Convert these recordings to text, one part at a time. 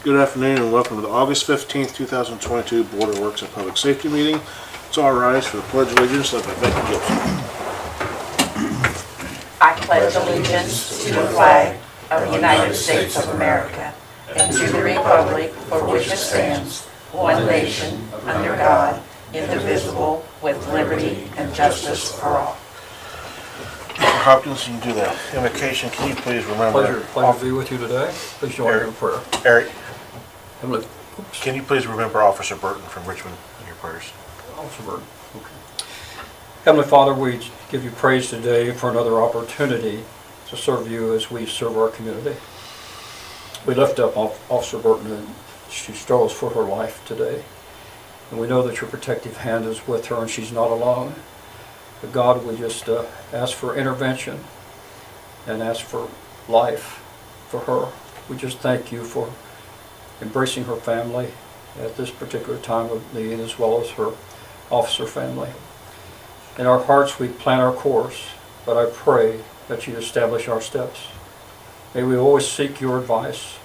Good afternoon and welcome to the August 15th, 2022 Board of Works and Public Safety meeting. It's all rise for the Pledge of Allegiance led by Becky Gibson. I pledge allegiance to the flag of the United States of America and to the republic for which it stands, one nation, under God, indivisible, with liberty and justice for all. Mr. Hopkins, you can do the invocation. Can you please remember? Pleasure to be with you today. Please join me in prayer. Eric, Heavenly, can you please remember Officer Burton from Richmond in your prayers? Officer Burton. Okay. Heavenly Father, we give you praise today for another opportunity to serve you as we serve our community. We lift up Officer Burton, and she struggles for her life today. And we know that your protective hand is with her and she's not alone. But God, we just ask for intervention and ask for life for her. We just thank you for embracing her family at this particular time of need, as well as her officer family. In our hearts we plan our course, but I pray that you establish our steps. May we always seek your advice.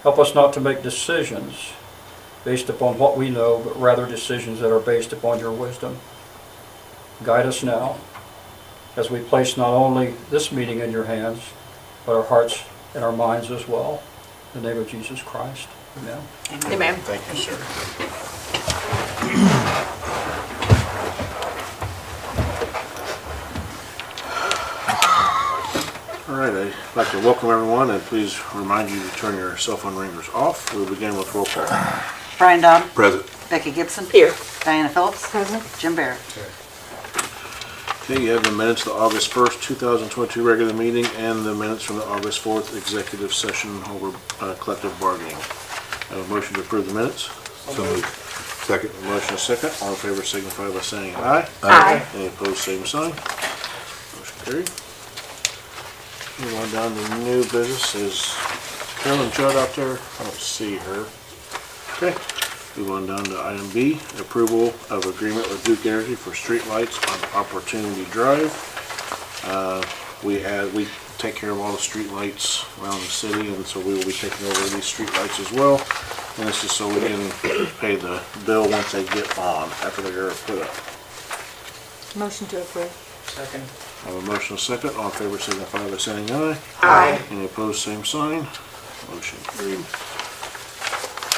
Help us not to make decisions based upon what we know, but rather decisions that are based upon your wisdom. Guide us now as we place not only this meeting in your hands, but our hearts and our minds as well. In the name of Jesus Christ. Amen. Amen. Thank you, sir. All right, I'd like to welcome everyone and please remind you to turn your cell phone ringers off. We'll begin with roll call. Brian Dodd. Present. Becky Gibson. Here. Diana Phillips. Present. Jim Barrett. Okay, you have the minutes of the August 1st, 2022 regular meeting and the minutes from the August 4th executive session over collective bargaining. I have a motion to approve the minutes. So moved. Second. A motion is second. All in favor signify by saying aye. Aye. Any opposed, same sign. Motion carried. Moving on down to new business. Is Carolyn Judd out there? I don't see her. Okay. Move on down to item B, approval of agreement with Duke Energy for street lights on Opportunity Drive. We take care of all the street lights around the city, and so we will be taking over these street lights as well. And this is so we can pay the bill once they get on, after they're put up. Motion to approve. Second. I have a motion and a second. All in favor signify by saying aye. Aye. Any opposed, same sign. Motion carried.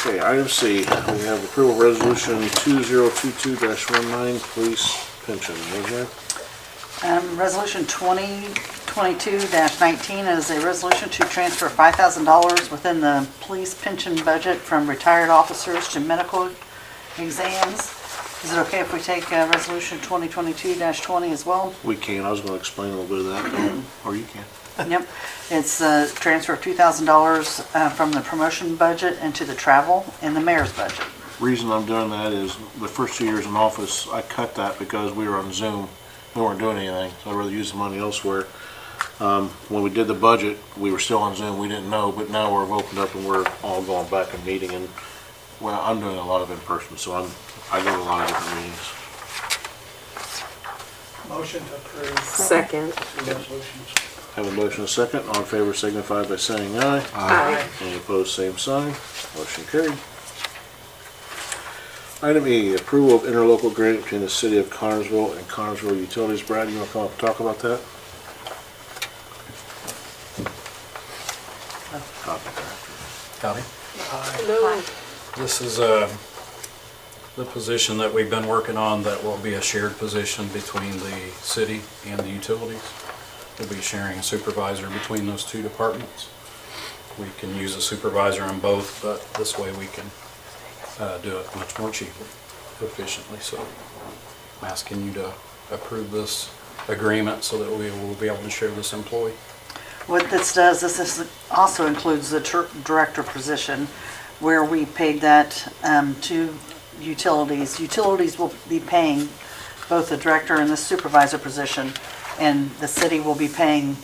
Okay, item C, we have approval resolution 2022-19, police pension. Rosemary? Resolution 2022-19 is a resolution to transfer $5,000 within the police pension budget from retired officers to medical exams. Is it okay if we take resolution 2022-20 as well? We can. I was going to explain a little bit of that, or you can. Yep. It's a transfer of $2,000 from the promotion budget into the travel in the mayor's budget. Reason I'm doing that is the first 2 years in office, I cut that because we were on Zoom. We weren't doing anything, so I'd rather use the money elsewhere. When we did the budget, we were still on Zoom. We didn't know, but now we've opened up and we're all going back and meeting. And well, I'm doing a lot of in person, so I go to a lot of different meetings. Motion to approve. Second. Resolutions. Have a motion and a second. All in favor signify by saying aye. Aye. Any opposed, same sign. Motion carried. Item E, approval of interlocal agreement between the City of Connersville and Connersville Utilities. Brad, you want to come up and talk about that? Howdy. Hello. This is the position that we've been working on that will be a shared position between the city and the utilities. We'll be sharing a supervisor between those two departments. We can use a supervisor on both, but this way we can do it much more cheaply, efficiently. So I'm asking you to approve this agreement so that we will be able to share this employee. What this does, this also includes the director position where we paid that to utilities. Utilities will be paying both the director and the supervisor position, and the city will be paying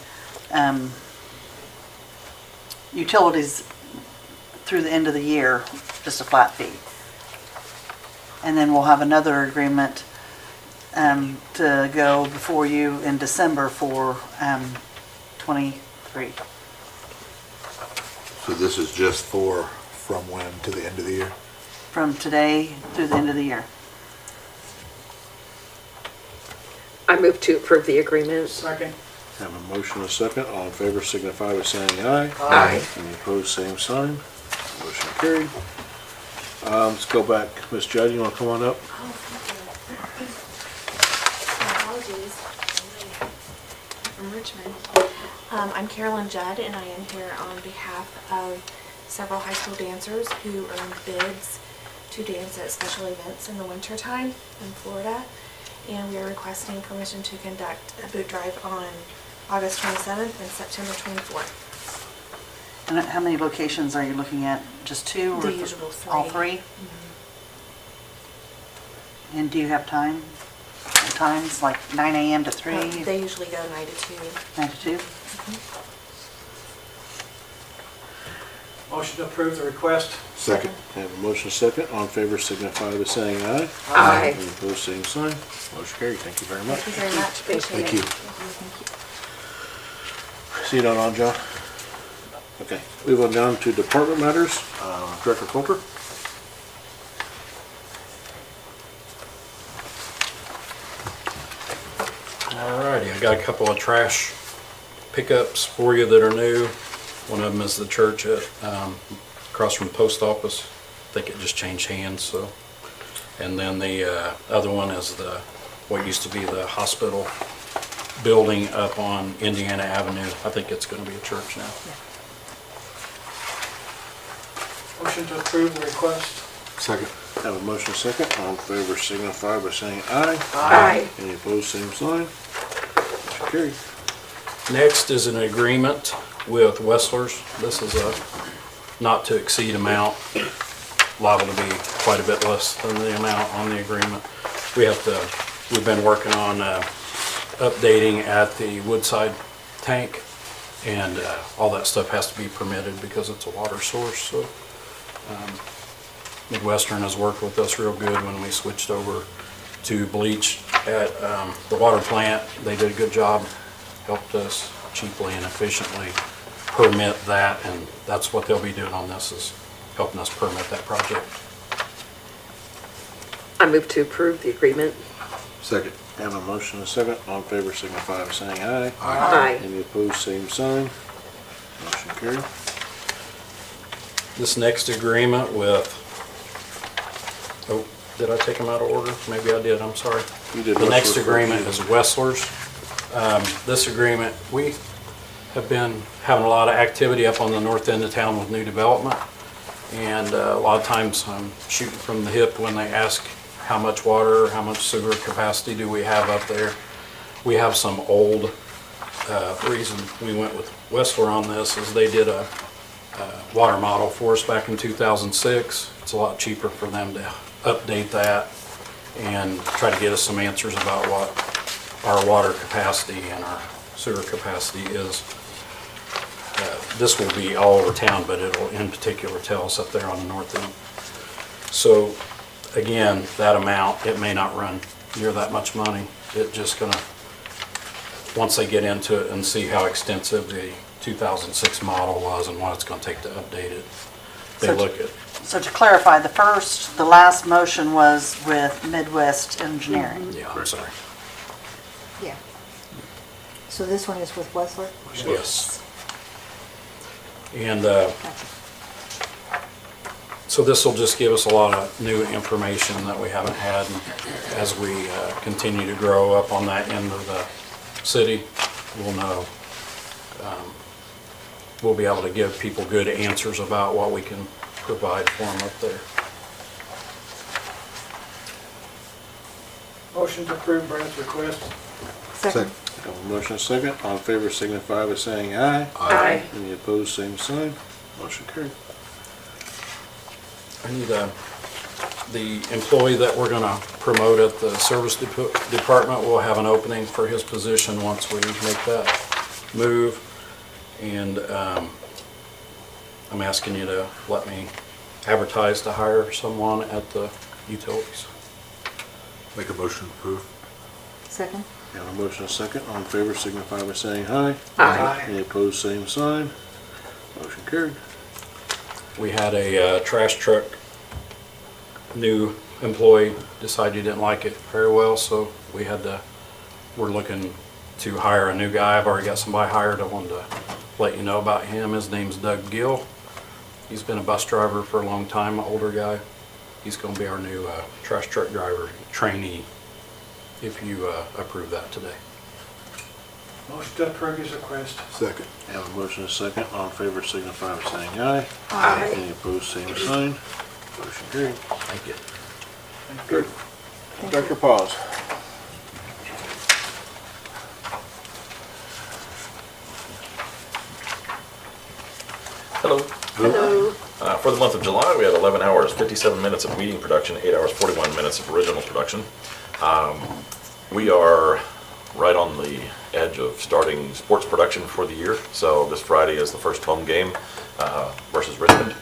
utilities through the end of the year, just a flat fee. And then we'll have another agreement to go before you in December for 23. So this is just for from when to the end of the year? from today through the end of the year. I move to approve the agreement. Second. Have a motion and a second. All in favor signify by saying aye. Aye. Any opposed, same sign. Motion carried. Let's go back. Ms. Judd, you want to come on up? Apologies. From Richmond. I'm Carolyn Judd, and I am here on behalf of several high school dancers who earned bids to dance at special events in the wintertime in Florida. And we are requesting permission to conduct a boot drive on August 27th and September 24th. And how many locations are you looking at? Just two? Or The usual three. All three? And do you have times, like 9 a.m. to 3? They usually go 9 to 2. 9 to 2? Motion to approve the request. Second. Have a motion and a second. All in favor signify by saying aye. Aye. Any opposed, same sign. Motion carried. Thank you very much. Thank you very much. Appreciate Thank it. you. See you down on, John? Okay, move on down to department matters. Director Coulter? Alrighty, I got a couple of trash pickups for you that are new. One of them is the church at, across from the post office. I think it just changed hands, so. And then the other one is what used to be the hospital building up on Indiana Avenue. I think it's gonna be a church now. Motion to approve the request. Second. Have a motion and a second. All in favor signify by saying aye. Aye. Any opposed, same sign. Motion carried. Next is an agreement with Westlers. This is a not to exceed amount, liable to be quite a bit less than the amount on the agreement. We've been working on updating at the Woodside tank, and all that stuff has to be permitted because it's a water source, so Midwestern has worked with us real good when we switched over to bleach at the water plant. They did a good job, helped us cheaply and efficiently permit that, and that's what they'll be doing on this, is helping us permit that project. I move to approve the agreement. Second. Have a motion and a second. All in favor signify by saying aye. Aye. Any opposed, same sign. Motion carried. This next agreement with, oh, did I take them out of order? Maybe I did, I'm sorry. You did The next Westlers agreement first. is Westlers. This agreement, we have been having a lot of activity up on the north end of town with new development. And a lot of times I'm shooting from the hip when they ask how much water, how much sewer capacity do we have up there. We have some old, reason we went with Westler on this is they did a water model for us back in 2006. It's a lot cheaper for them to update that and try to get us some answers about what our water capacity and our sewer capacity is. This will be all over town, but it'll in particular tell us up there on the north end. So again, that amount, it may not run near that much money. It just gonna, once they get into it and see how extensive the 2006 model was and what it's gonna take to update it, they So- look at. So to clarify, the last motion was with Midwest Engineering. Yeah, I'm sorry. Yeah. So this one is with Westler? Yes. And Gotcha. so this will just give us a lot of new information that we haven't had as we continue to grow up on that end of the city. We'll know, we'll be able to give people good answers about what we can provide for them up there. Motion to approve Brent's request. Second. Have a motion and a second. All in favor signify by saying aye. Aye. Any opposed, same sign. Motion carried. I need the employee that we're gonna promote at the service department will have an opening for his position once we make that move. And I'm asking you to let me advertise to hire someone at the utilities. Make a motion to approve. Second. Have a motion and a second. All in favor signify by saying aye. Aye. Any opposed, same sign. Motion carried. We had a trash truck new employee decide he didn't like it very well, so we're looking to hire a new guy. I've already got somebody hired. I wanted to let you know about him. His name's Doug Gill. He's been a bus driver for a long time, an older guy. He's going to be our new trash truck driver trainee, if you approve that today. Motion to approve his request. Second. Have a motion and a second. All in favor signify by saying aye. Aye. Any opposed, same sign. Motion carried. Thank you. Good. Director Pause. Hello. Hello. For the month of July, we had 11 hours, 57 minutes of meeting production, 8 hours, 41 minutes of original production. We are right on the edge of starting sports production for the year. So this Friday is the first home game versus Richmond.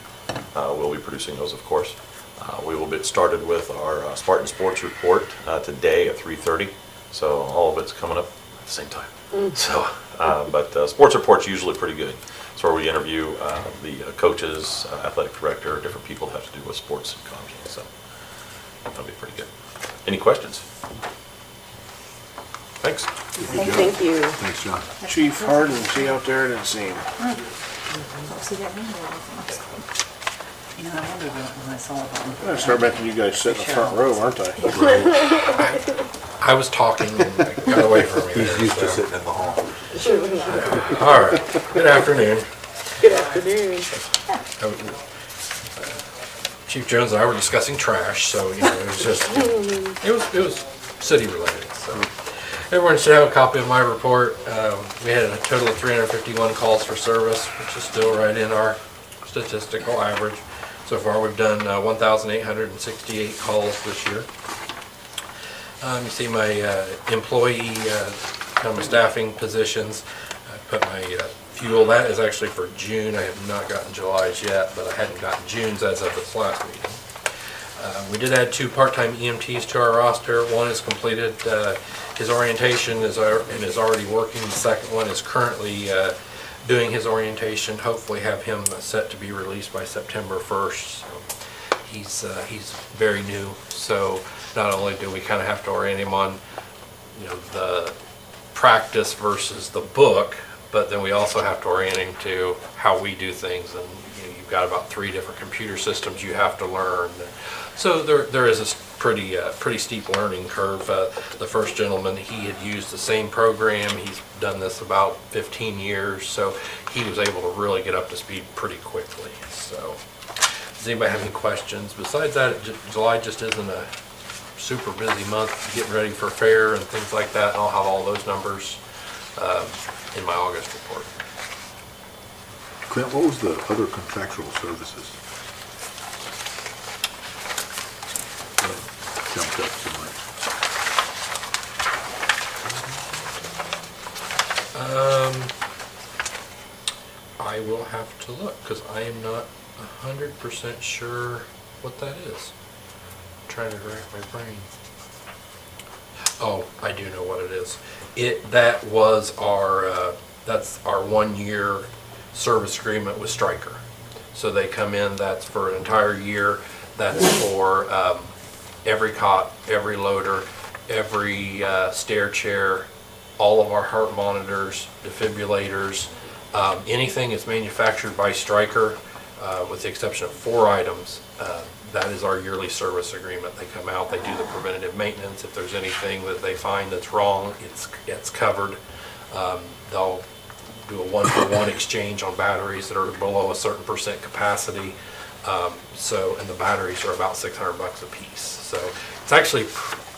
We'll be producing those, of course. We will get started with our Spartan Sports Report today at 3:30. So all of it's coming up at the same time. So, but Sports Report's usually pretty good. It's where we interview the coaches, athletic director, different people that have to do with sports and college. So that'll be pretty good. Any questions? Thanks. Thank you. Thanks, John. Chief Harden, see out there, I didn't see him. Don't see that name there. You know, I wondered when I saw them. I'm gonna start making you guys sit in the front row, aren't I? I was talking and I got away from me. He's used to sitting in the hall. All right, good afternoon. Good afternoon. Chief Jones and I were discussing trash, so, you know, it was just, it was city related, so. Everyone should have a copy of my report. We had a total of 351 calls for service, which is still right in our statistical average. So far, we've done 1,868 calls this year. You see my employee, kind of my staffing positions. I put my fuel, that is actually for June. I have not gotten July's yet, but I hadn't gotten June's as of this last meeting. We did add 2 part-time EMTs to our roster. One is completed his orientation and is already working. The second one is currently doing his orientation. Hopefully have him set to be released by September 1st. So he's very new, so not only do we kind of have to orient him on, you know, the practice versus the book, but then we also have to orient him to how we do things. And you know, you've got about 3 different computer systems you have to learn. So there is a pretty steep learning curve. The first gentleman, he had used the same program. He's done this about 15 years, so he was able to really get up to speed pretty quickly. So does anybody have any questions? Besides that, July just isn't a super busy month getting ready for fair and things like that. And I'll have all those numbers in my August report. Clint, what was the other contractual services? Jumped up so much. I will have to look because I am not 100% sure what that is. I'm trying to rack my brain. Oh, I do know what it is. That was our that's our 1-year service agreement with Stryker. So they come in. That's for an entire year. That's for every cot, every loader, every stair chair, all of our heart monitors, defibrillators, anything that's manufactured by Stryker, with the exception of 4 items. That is our yearly service agreement. They come out, they do the preventative maintenance. If there's anything that they find that's wrong, it's covered. They'll do a 1-for-1 exchange on batteries that are below a certain % capacity. And the batteries are about $600 a piece. So it's actually a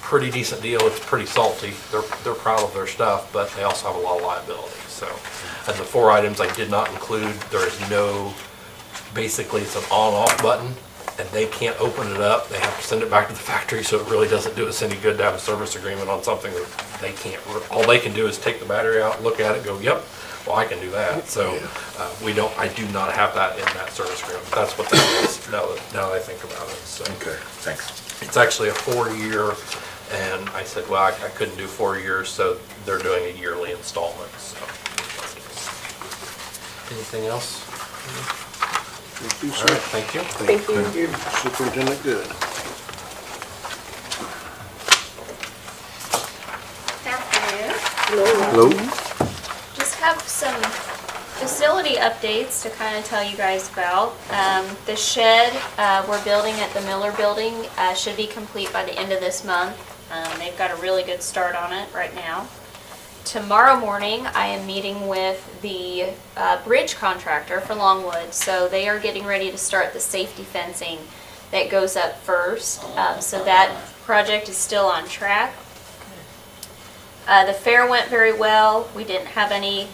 pretty decent deal. It's pretty salty. They're proud of their stuff, but they also have a lot of liability. So, and the 4 items I did not include, there is no, basically it's an on-off button, and they can't open it up. They have to send it back to the factory, so it really doesn't do us any good to have a service agreement on something that they can't. All they can do is take the battery out, look at it, go, yep, well, I can do that. So I do not have that in that service agreement. That's what that is now that I think about it. So Okay, thanks. it's actually a 4-year, and I said, well, I couldn't do 4 years, so they're doing a yearly installment. So anything else? Thank you, All sir. right, thank you. Thank you. Superintendent Good. Hello? Just have some facility updates to kind of tell you guys about. The shed we're building at the Miller Building should be complete by the end of this month. They've got a really good start on it right now. Tomorrow morning, I am meeting with the bridge contractor for Longwood. So they are getting ready to start the safety fencing that goes up first. So that project is still on track. The fair went very well. We didn't have any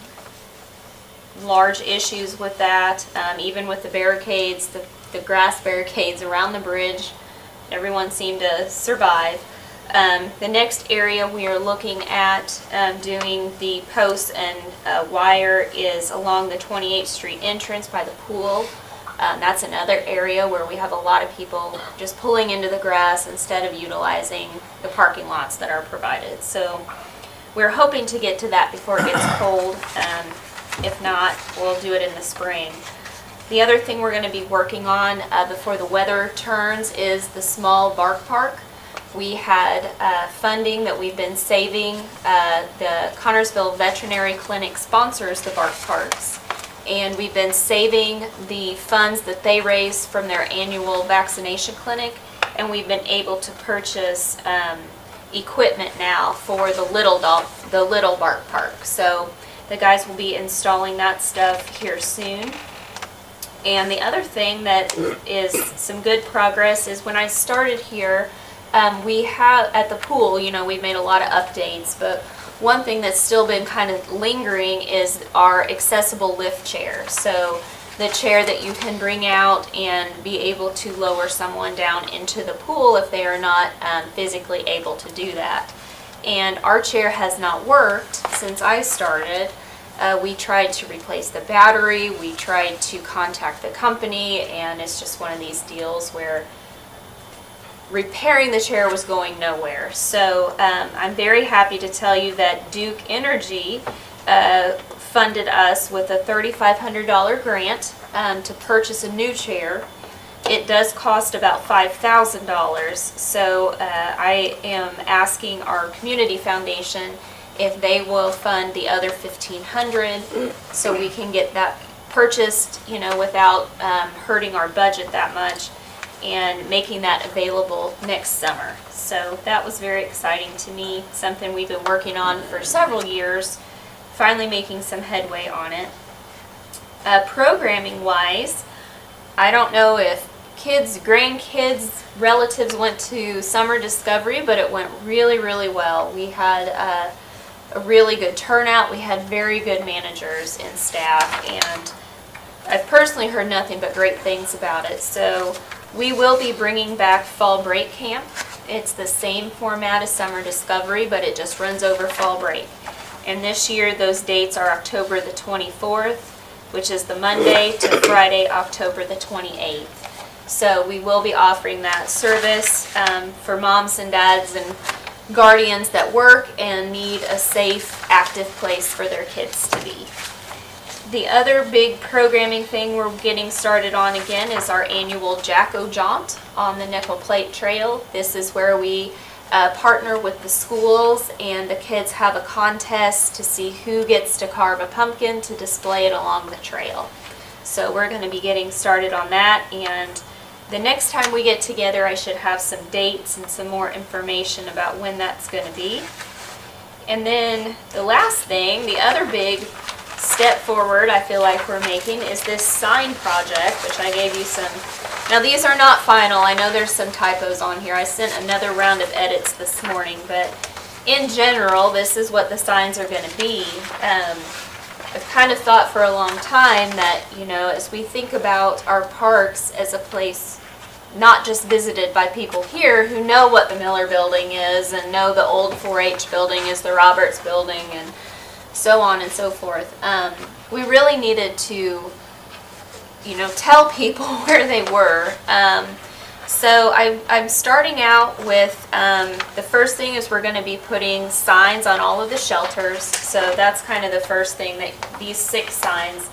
large issues with that. Even with the barricades, the grass barricades around the bridge, everyone seemed to survive. The next area we are looking at doing the posts and wire is along the 28th Street entrance by the pool. That's another area where we have a lot of people just pulling into the grass instead of utilizing the parking lots that are provided. So we're hoping to get to that before it gets cold. If not, we'll do it in the spring. The other thing we're going to be working on before the weather turns is the small bark park. We had funding that we've been saving. The Connorsville Veterinary Clinic sponsors the bark parks. And we've been saving the funds that they raise from their annual vaccination clinic. And we've been able to purchase equipment now for the little bark park. So the guys will be installing that stuff here soon. And the other thing that is some good progress is when I started here, we have at the pool, you know, we've made a lot of updates, but one thing that's still been kind of lingering is our accessible lift chair. So the chair that you can bring out and be able to lower someone down into the pool if they are not physically able to do that. And our chair has not worked since I started. We tried to replace the battery, we tried to contact the company, and it's just one of these deals where repairing the chair was going nowhere. So I'm very happy to tell you that Duke Energy funded us with a $3,500 grant to purchase a new chair. It does cost about $5,000, so I am asking our community foundation if they will fund the other $1,500 so we can get that purchased, you know, without hurting our budget that much, and making that available next summer. So that was very exciting to me, something we've been working on for several years, finally making some headway on it. Programming wise, I don't know if kids, grandkids, relatives went to Summer Discovery, but it went really, really well. We had a really good turnout. We had very good managers and staff, and I've personally heard nothing but great things about it. So we will be bringing back Fall Break Camp. It's the same format as Summer Discovery, but it just runs over fall break. And this year those dates are October the 24th, which is the Monday, to Friday, October the 28th. So we will be offering that service for moms and dads and guardians that work and need a safe, active place for their kids to be. The other big programming thing we're getting started on again is our annual Jacko Jaunt on the Nickel Plate Trail. This is where we partner with the schools, and the kids have a contest to see who gets to carve a pumpkin to display it along the trail. So we're going to be getting started on that, and the next time we get together I should have some dates and some more information about when that's going to be. And then the last thing, the other big step forward I feel like we're making is this sign project, which I gave you some. Now these are not final. I know there's some typos on here. I sent another round of edits this morning, but in general, this is what the signs are going to be. I've kind of thought for a long time that, you know, as we think about our parks as a place not just visited by people here who know what the Miller Building is and know the old 4-H building is the Roberts Building and so on and so forth. We really needed to, you know, tell people where they were. So I'm starting out with, the first thing is we're going to be putting signs on all of the shelters. So that's kind of the first thing, that these 6 signs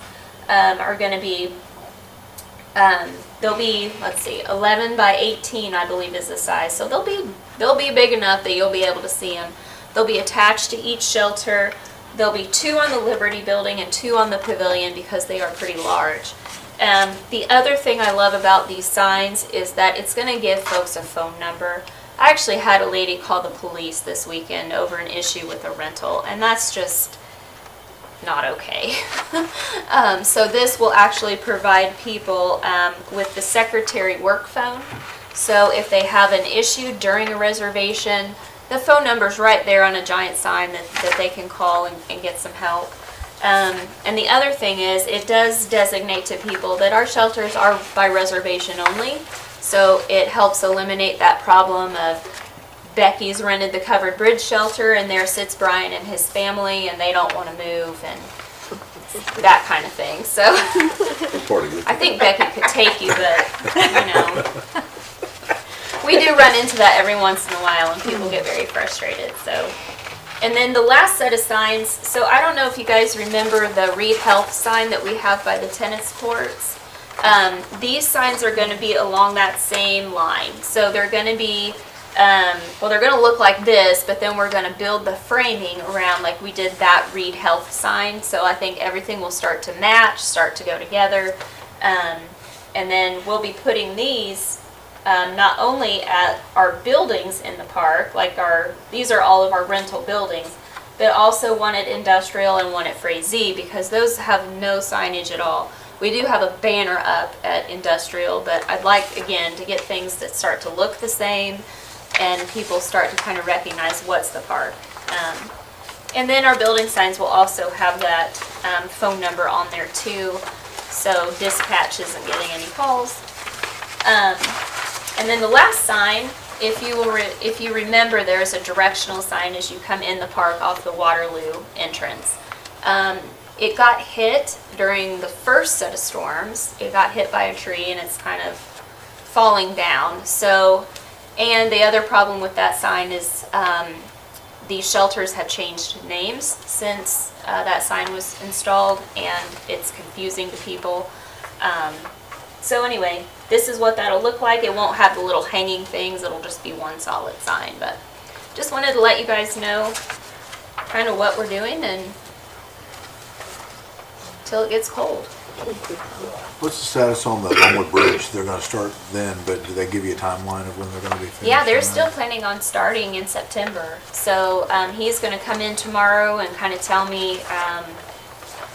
are going to be They'll be, let's see, 11 by 18, I believe is the size. So they'll be big enough that you'll be able to see them. They'll be attached to each shelter. There'll be 2 on the Liberty Building and 2 on the Pavilion because they are pretty large. The other thing I love about these signs is that it's going to give folks a phone number. I actually had a lady call the police this weekend over an issue with a rental, and that's just not okay. So this will actually provide people with the secretary work phone. So if they have an issue during a reservation, the phone number's right there on a giant sign that they can call and get some help. And the other thing is, it does designate to people that our shelters are by reservation only. So it helps eliminate that problem of Becky's rented the covered bridge shelter and there sits Brian and his family and they don't want to move and that kind of thing. So I think Becky could take you, but we do run into that every once in a while and people get very frustrated. So, and then the last set of signs, so I don't know if you guys remember the Reed Health sign that we have by the tennis courts. These signs are going to be along that same line. So they're going to be, well, they're going to look like this, but then we're going to build the framing around like we did that Reed Health sign. So I think everything will start to match, start to go together. And then we'll be putting these not only at our buildings in the park, like these are all of our rental buildings, but also one at Industrial and one at Frazee, because those have no signage at all. We do have a banner up at Industrial, but I'd like, again, to get things that start to look the same and people start to kind of recognize what's the park. And then our building signs will also have that phone number on there too, so dispatch isn't getting any calls. And then the last sign, if you remember, there's a directional sign as you come in the park off the Waterloo entrance. It got hit during the first set of storms. It got hit by a tree and it's kind of falling down. So, and the other problem with that sign is these shelters have changed names since that sign was installed, and it's confusing to people. So anyway, this is what that'll look like. It won't have the little hanging things. It'll just be one solid sign. But just wanted to let you guys know kind of what we're doing and until it gets cold. What's the status on the Longwood Bridge? They're gonna start then, but do they give you a timeline of when they're gonna be finished? Yeah, they're on still that? planning on starting in September. So he's going to come in tomorrow and kind of tell me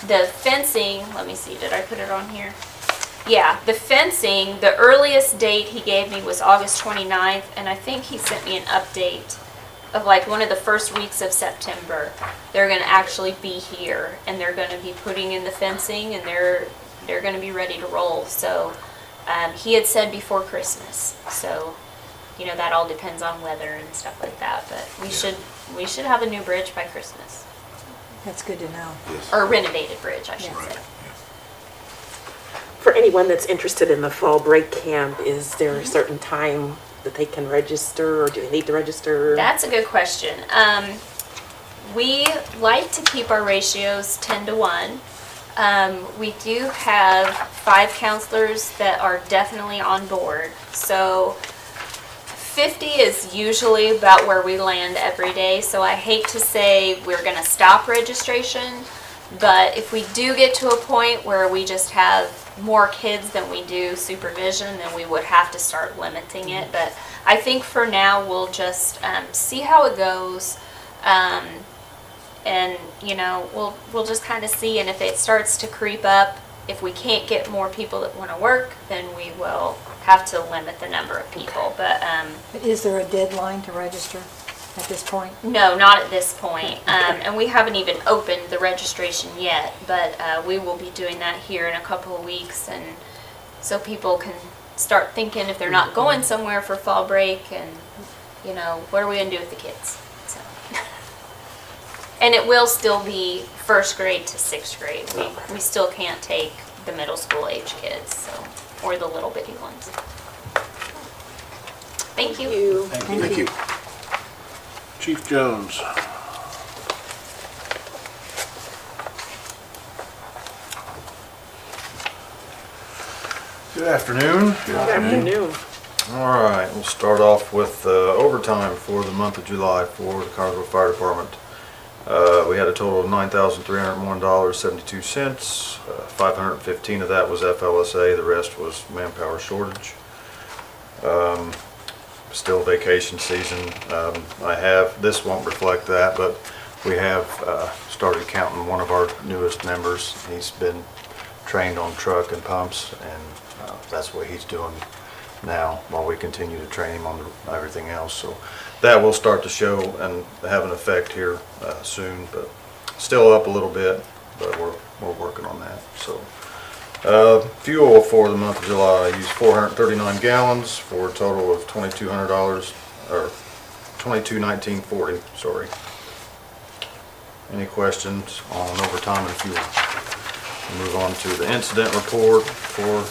the fencing. Let me see, did I put it on here? Yeah, the fencing, the earliest date he gave me was August 29th, and I think he sent me an update of like one of the first weeks of September. They're going to actually be here, and they're going to be putting in the fencing, and they're going to be ready to roll. So he had said before Christmas. So, that all depends on weather and stuff like that. But we should have a new bridge by Christmas, That's good to know. Yes. or a renovated bridge, I should Yeah. say. Right. For anyone that's interested in the fall break camp, is there a certain time that they can register, or do they need to register? That's a good question. We like to keep our ratios 10 to 1. We do have 5 counselors that are definitely on board. So 50 is usually about where we land every day. So I hate to say we're going to stop registration, but if we do get to a point where we just have more kids than we do supervision, then we would have to start limiting it. But I think for now we'll just see how it goes. And we'll just kind of see, and if it starts to creep up, if we can't get more people that want to work, then we will have to limit the number of people. But But is there a deadline to register at this point? no, not at this point. And we haven't even opened the registration yet, but we will be doing that here in a couple of weeks, and so people can start thinking if they're not going somewhere for fall break, and what are we going to do with the kids? So. And it will still be 1st grade to 6th grade. We still can't take the middle school age kids, or the little bitty ones. Thank you. Thank you. Chief Jones. Good afternoon. Good afternoon. All right, we'll start off with overtime for the month of July for the Connersville Fire Department. We had a total of $9,301.72. 515 of that was FLSA, the rest was manpower shortage. Still vacation season. This won't reflect that, but we have started counting one of our newest members. He's been trained on truck and pumps, and that's what he's doing now while we continue to train him on everything else. So that will start to show and have an effect here soon, but still up a little bit, but we're working on that. So fuel for the month of July, I used 439 gallons for a total of $2,200, or $22.1940, sorry. Any questions on overtime and fuel? We'll move on to the incident report for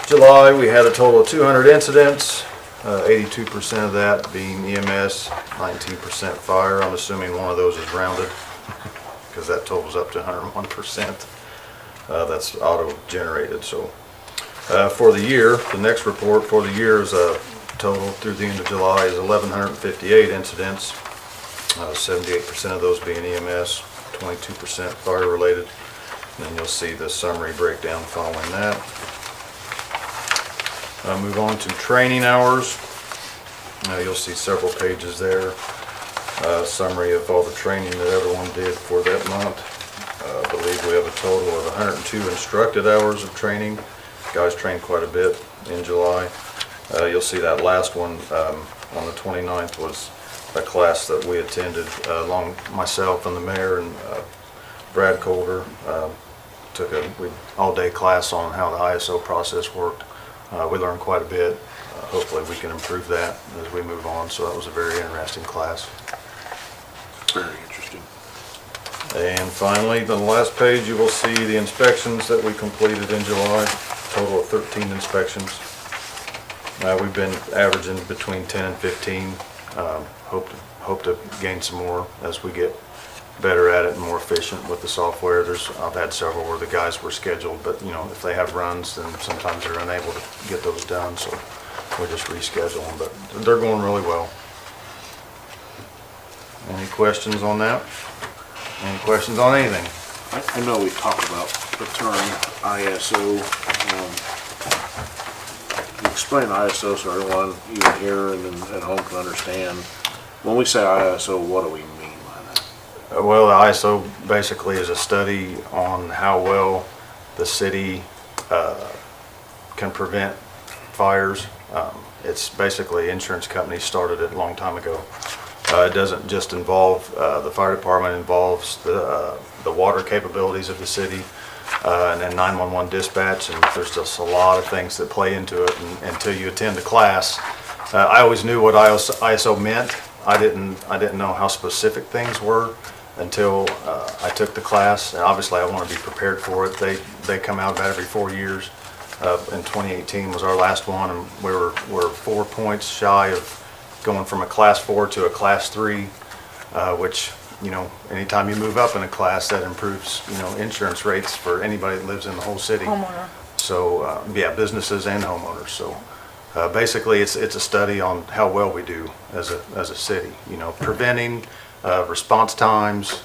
July. We had a total of 200 incidents, 82% of that being EMS, 19% fire. I'm assuming one of those is rounded because that totals up to 101%. That's auto-generated. So for the year, the next report for the year is a total through the end of July is 1,158 incidents, 78% of those being EMS, 22% fire-related. And then you'll see the summary breakdown following that. Move on to training hours. You'll see several pages there. Summary of all the training that everyone did for that month. I believe we have a total of 102 instructed hours of training. Guys trained quite a bit in July. You'll see that last one on the 29th was a class that we attended along myself and the mayor and Brad Colder. Took a all-day class on how the ISO process worked. We learned quite a bit. Hopefully we can improve that as we move on. So that was a very interesting class. Very interesting. And finally, the last page, you will see the inspections that we completed in July. Total of 13 inspections. We've been averaging between 10 and 15. Hope to gain some more as we get better at it and more efficient with the software. I've had several where the guys were scheduled, but if they have runs, then sometimes they're unable to get those done, so we just reschedule them, but they're going really well. Any questions on that? Any questions on anything? I know we talked about the term ISO. Explain ISO so everyone, even here and at home, can understand. When we say ISO, what do we mean by that? Well, the ISO basically is a study on how well the city can prevent fires. It's basically insurance companies started it a long time ago. It doesn't just involve the fire department, it involves the water capabilities of the city, and then 911 dispatch, and there's just a lot of things that play into it. And until you attend the class, I always knew what ISO meant. I didn't know how specific things were until I took the class. And obviously, I want to be prepared for it. They come out about every 4 years. In 2018 was our last one, and we're 4 points shy of going from a class 4 to a class 3, which, anytime you move up in a class, that improves, insurance rates for anybody that lives in the whole city. Homeowner. So, businesses and homeowners. So, basically, it's a study on how well we do as a city. Preventing, response times.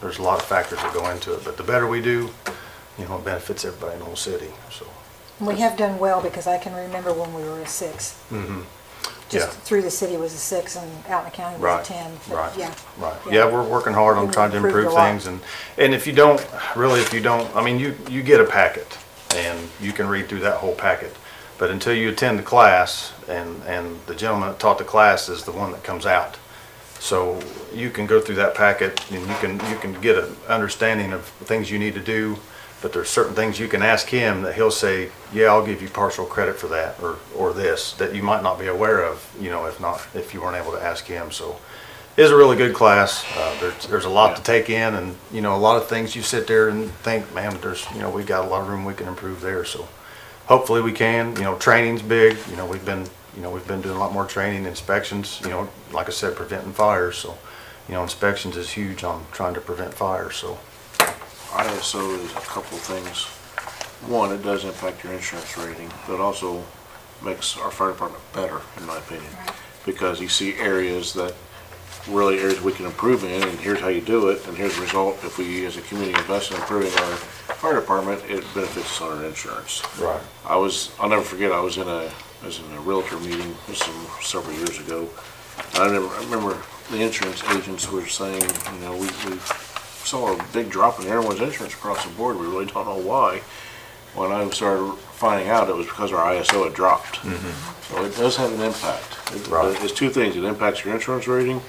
There's a lot of factors that go into it. But the better we do, it benefits everybody in the whole city. So. We have done well because I can remember when we were a 6. Mm-hmm. Just Yeah. through the city was a 6 and out in the county was Right, a 10. But right, yeah. right. Yeah. Yeah, we're working hard on We've trying to improved improve a lot. things, and if you don't, you get a packet, and you can read through that whole packet, but until you attend the class, and the gentleman that taught the class is the one that comes out. So you can go through that packet, and you can get an understanding of things you need to do, but there's certain things you can ask him that he'll say, yeah, I'll give you partial credit for that, or this, that you might not be aware of, if you weren't able to ask him. So it is a really good class. There's a lot to take in, and, a lot of things you sit there and think, man, we've got a lot of room we can improve there. So hopefully we can. Training's big. We've been doing a lot more training, inspections, like I said, preventing fires. So, inspections is huge on trying to prevent fires. So. ISO is a couple of things. one, it does impact your insurance rating, but also makes our fire department better, in my opinion. Because you see areas we can improve in, and here's how you do it, and here's the result. If we, as a community, invest in improving our fire department, it benefits us on our insurance. Right. I'll never forget, I was in a realtor meeting, several years ago. I remember the insurance agents were saying, we saw a big drop in everyone's insurance across the board. We really don't know why. When I started finding out, it was because our ISO had dropped. So it does have an impact. Right. It's two things. It impacts your insurance rating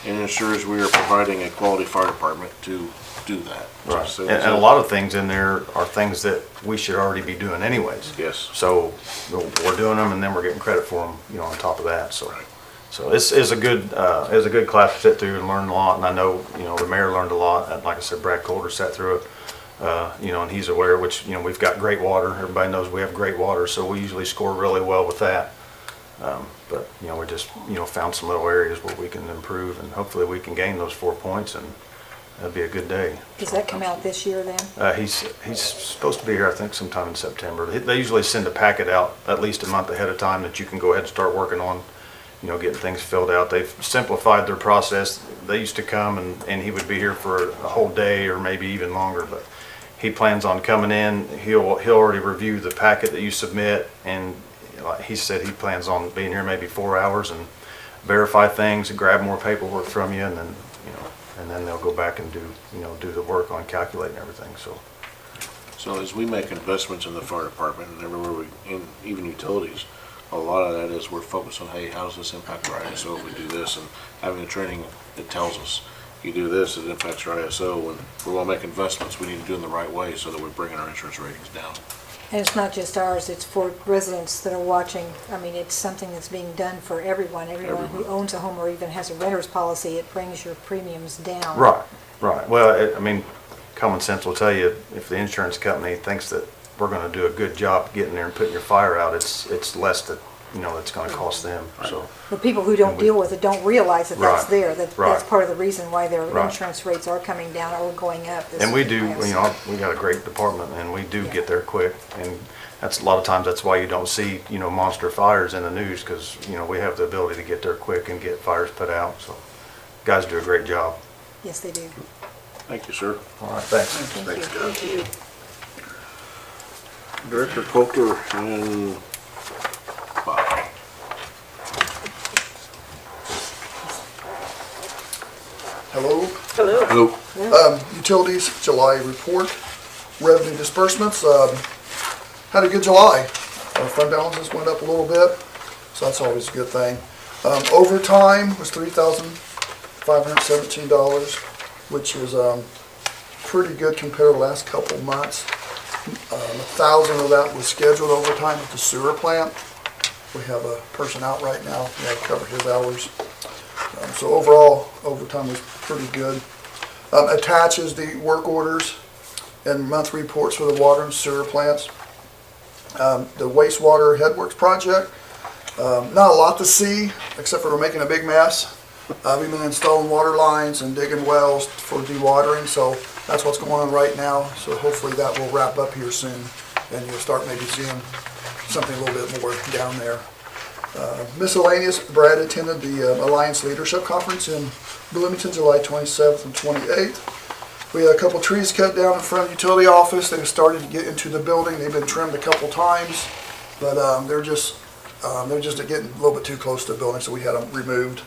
and ensures we are providing a quality fire department to do that. Right. So And a lot of things in there are things that we should already be doing anyways. Yes. So we're doing them and then we're getting credit for them, on top of that, so. So this is a good class to sit through and learn a lot, and I know, the mayor learned a lot. And like I said, Brad Coulter sat through it, and he's aware, which, we've got great water. Everybody knows we have great water, so we usually score really well with that. But, we just, found some little areas where we can improve, and hopefully we can gain those 4 points, and that'd be a good day. Does that come out this year then? He's supposed to be here, I think, sometime in September. They usually send a packet out at least a month ahead of time that you can go ahead and start working on, getting things filled out. They've simplified their process. They used to come and he would be here for a whole day or maybe even longer, but he plans on coming in. He'll already review the packet that you submit, and he said he plans on being here maybe 4 hours and verify things and grab more paperwork from you, and then they'll go back and do the work on calculating everything. So as we make investments in the fire department and everywhere even utilities, a lot of that is we're focused on, hey, how does this impact our ISO if we do this? And having the training that tells us, you do this, it impacts your ISO. And we want to make investments, we need to do it in the right way so that we're bringing our insurance ratings down. And it's not just ours, it's for residents that are watching. I mean, it's something that's being done for everyone. Everyone who owns a home or even has a renter's policy, it brings your premiums down. Right. Well, common sense will tell you if the insurance company thinks that we're going to do a good job getting there and putting your fire out, it's less that, it's going to cost them, so. But people who don't deal with it don't realize that that's Right. there, that's Right. part of the reason why their Right. insurance rates are coming down or going up. And we do, we got a great department, and we do get there quick, and that's a lot of times, that's why you don't see, monster fires in the news, because, we have the ability to get there quick and get fires put out, so. Guys do a great job. Yes, they do. Thank you, sir. All right, thanks. Thank you. Director Coulter and Bob. Hello. Hello. Utilities, July report, revenue disbursements, had a good July. Our fund balances went up a little bit, so that's always a good thing. Overtime was $3,517, which is pretty good compared to the last couple of months. 1,000 of that was scheduled overtime at the sewer plant. We have a person out right now, we have to cover his hours. So overall, overtime was pretty good. Attaches the work orders and monthly reports for the water and sewer plants. The wastewater headworks project, not a lot to see, except for we're making a big mess. We've been installing water lines and digging wells for dewatering, so that's what's going on right now. So hopefully that will wrap up here soon, and you'll start maybe seeing something a little bit more down there. Miscellaneous, Brad attended the Alliance Leadership Conference in Bloomington, July 27th and 28th. We had a couple trees cut down in front of the utility office. They've started to get into the building. They've been trimmed a couple times, but they're just getting a little bit too close to the building, so we had them removed.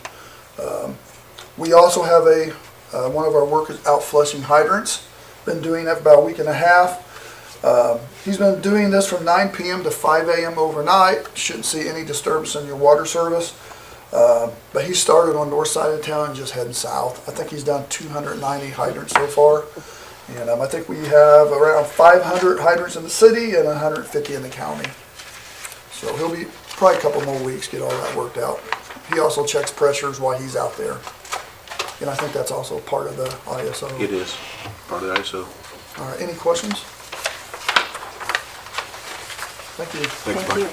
We also have one of our workers out flushing hydrants. Been doing that for about a week and a half. He's been doing this from 9 p.m. to 5 a.m. overnight. Shouldn't see any disturbance in your water service. But he started on the north side of town and just heading south. I think he's done 290 hydrants so far. And I think we have around 500 hydrants in the city and 150 in the county. So he'll be probably a couple more weeks, get all that worked out. He also checks pressures while he's out there. And I think that's also part of the ISO. It is part of the ISO. All right, any questions? Thank you. Thanks, Thank Mike. you.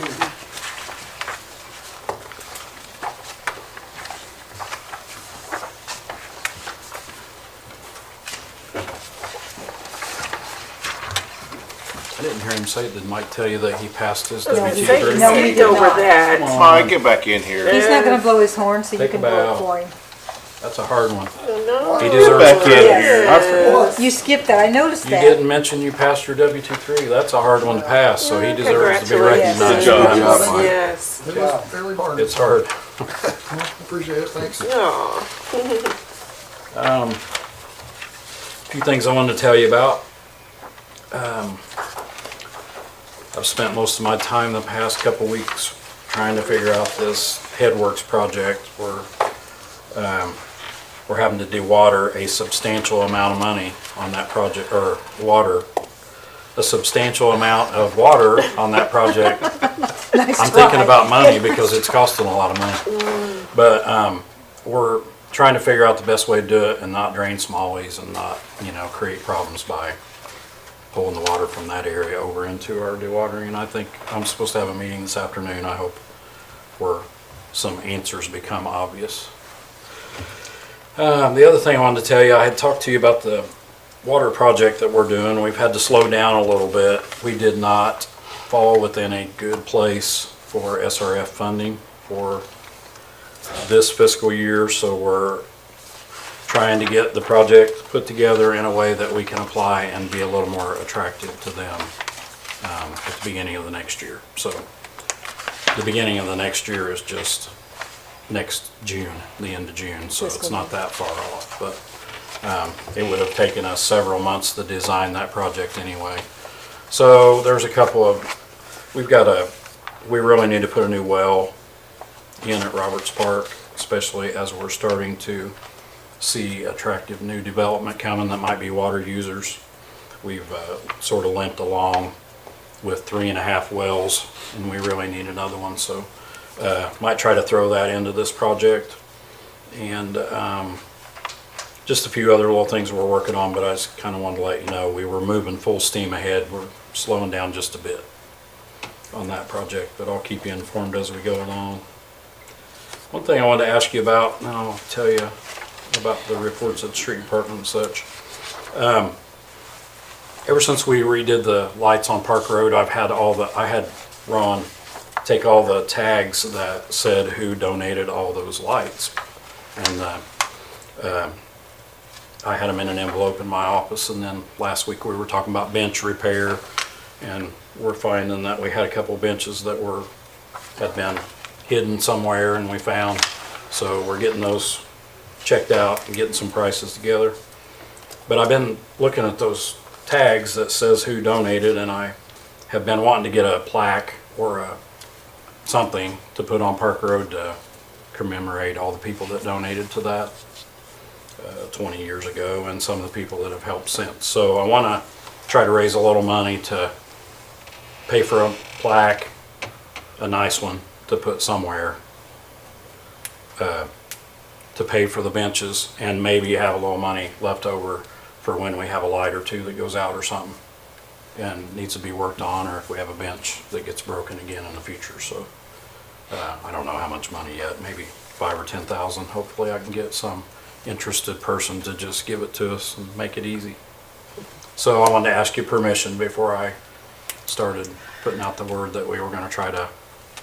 I didn't hear him say it? Did Mike tell you that he passed his No, he Say WT3? you No, he skipped did over not. that. Mike, get back in here. He's not gonna blow his horn, so you Take can a blow bow. it for him. That's a hard one. No. He deserves Back in credit. here. I forgot. You skipped that, I noticed You that. didn't mention you passed your WT3. That's a hard one to pass, so he deserves to be Congratulations. recognized. Good job, Mike. Yes. It was fairly hard. It's hard. Appreciate it, thanks. Aw. A few things I wanted to tell you about. I've spent most of my time the past couple weeks trying to figure out this Headworks project where we're having to dewater a substantial amount of money on that project, or water, a substantial amount of water on that project. Nice I'm try. thinking about money because it's costing a lot of money. But we're trying to figure out the best way to do it and not drain Smallways and not, create problems by pulling the water from that area over into our dewatering. And I think I'm supposed to have a meeting this afternoon, I hope, where some answers become obvious. The other thing I wanted to tell you, I had talked to you about the water project that we're doing. We've had to slow down a little bit. We did not fall within a good place for SRF funding for this fiscal year, so we're trying to get the project put together in a way that we can apply and be a little more attractive to them at the beginning of the next year. So the beginning of the next year is just next June, the end of June, so it's not that far off. But it would have taken us several months to design that project anyway. So there's a couple of, we really need to put a new well in at Roberts Park, especially as we're starting to see attractive new development coming that might be water users. We've sort of limped along with 3.5 wells, and we really need another one, so might try to throw that into this project. And just a few other little things we're working on, but I just kind of wanted to let you know we were moving full steam ahead. We're slowing down just a bit on that project, but I'll keep you informed as we go along. One thing I wanted to ask you about, and I'll tell you about the reports of the street department and such. Ever since we redid the lights on Park Road, I had Ron take all the tags that said who donated all those lights. And I had them in an envelope in my office, and then last week we were talking about bench repair, and we're finding that we had a couple benches that had been hidden somewhere and we found. So we're getting those checked out and getting some prices together. But I've been looking at those tags that says who donated, and I have been wanting to get a plaque or something to put on Park Road to commemorate all the people that donated to that 20 years ago, and some of the people that have helped since. So I want to try to raise a little money to pay for a plaque, a nice one to put somewhere, to pay for the benches, and maybe have a little money left over for when we have a light or two that goes out or something and needs to be worked on, or if we have a bench that gets broken again in the future. So I don't know how much money yet, maybe 5,000 or 10,000. Hopefully I can get some interested person to just give it to us and make it easy. So I wanted to ask you permission before I started putting out the word that we were going to try to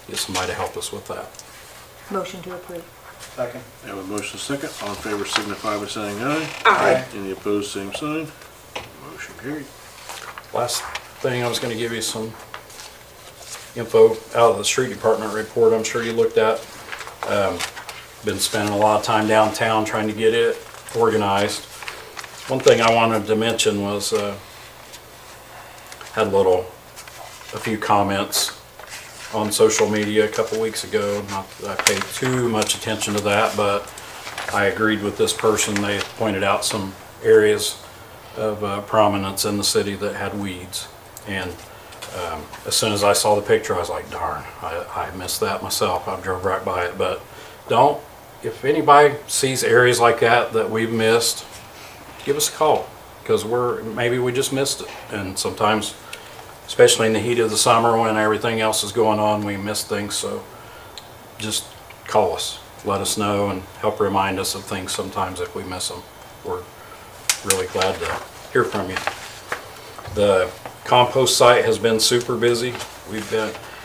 get somebody to help us with that. Motion to approve. Second. Have a motion second. All in favor signify by saying aye. Aye. Any opposed, same sign. Motion carried. Last thing, I was going to give you some info out of the street department report I'm sure you looked at. Been spending a lot of time downtown trying to get it organized. One thing I wanted to mention was had a few comments on social media a couple weeks ago. Not that I paid too much attention to that, but I agreed with this person. They pointed out some areas of prominence in the city that had weeds, and as soon as I saw the picture I was like, darn, I missed that myself. I drove right by it. But if anybody sees areas like that we've missed, give us a call, because maybe we just missed it. And sometimes, especially in the heat of the summer when everything else is going on, we miss things. So just call us, let us know, and help remind us of things sometimes if we miss them. We're really glad to hear from you. The Compost site has been super busy.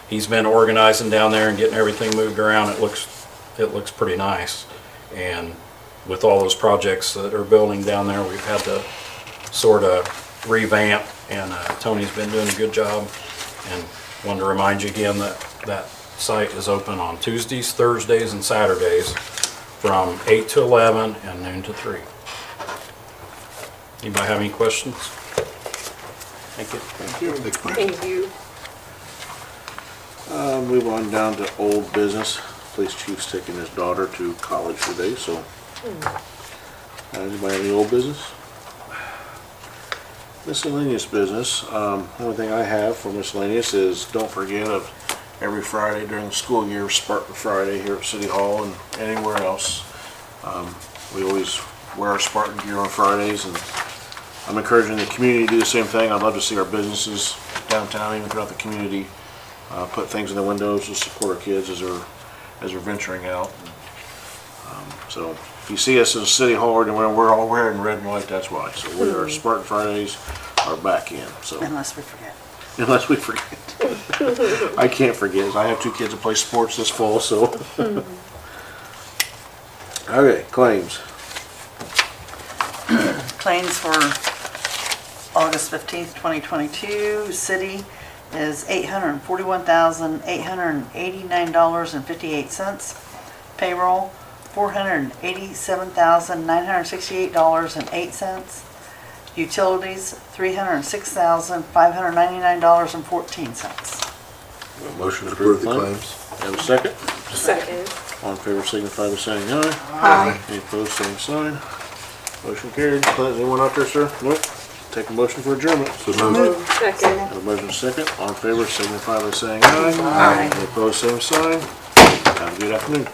He's been organizing down there and getting everything moved around. It looks pretty nice. And with all those projects that are building down there, we've had to sort of revamp, and Tony's been doing a good job. And wanted to remind you again that that site is open on Tuesdays, Thursdays, and Saturdays from 8 to 11 and noon to 3. Anybody have any questions? Thank you. Thank you. Thank you. Move on down to old business. Police chief's taking his daughter to college today, so. Anybody have any old business? Miscellaneous business. Only thing I have for miscellaneous is don't forget of every Friday during the school year, Spartan Friday here at City Hall and anywhere else. We always wear our Spartan gear on Fridays, and I'm encouraging the community to do the same thing. I'd love to see our businesses downtown, even throughout the community, put things in the windows to support our kids as they're venturing out. So if you see us in City Hall and we're all wearing red and white, that's why. So our Spartan Fridays are back in. So Unless we forget. unless we forget, I can't forget. I have 2 kids that play sports this fall, so. Okay, claims. Claims for August 15th, 2022, city is $841,889.58. Payroll, $487,968.08. Utilities, $306,599.14. Motion to Approve approve the claims. claims. Have a second? Second. All in favor signify by saying aye. Aye. Any opposed, same sign. Motion carried. Anyone out there, sir? Nope. Take a motion for adjournment. So moved. Second. Have a motion second. All in favor signify by saying aye. Aye. Any opposed, same sign. Have a good afternoon.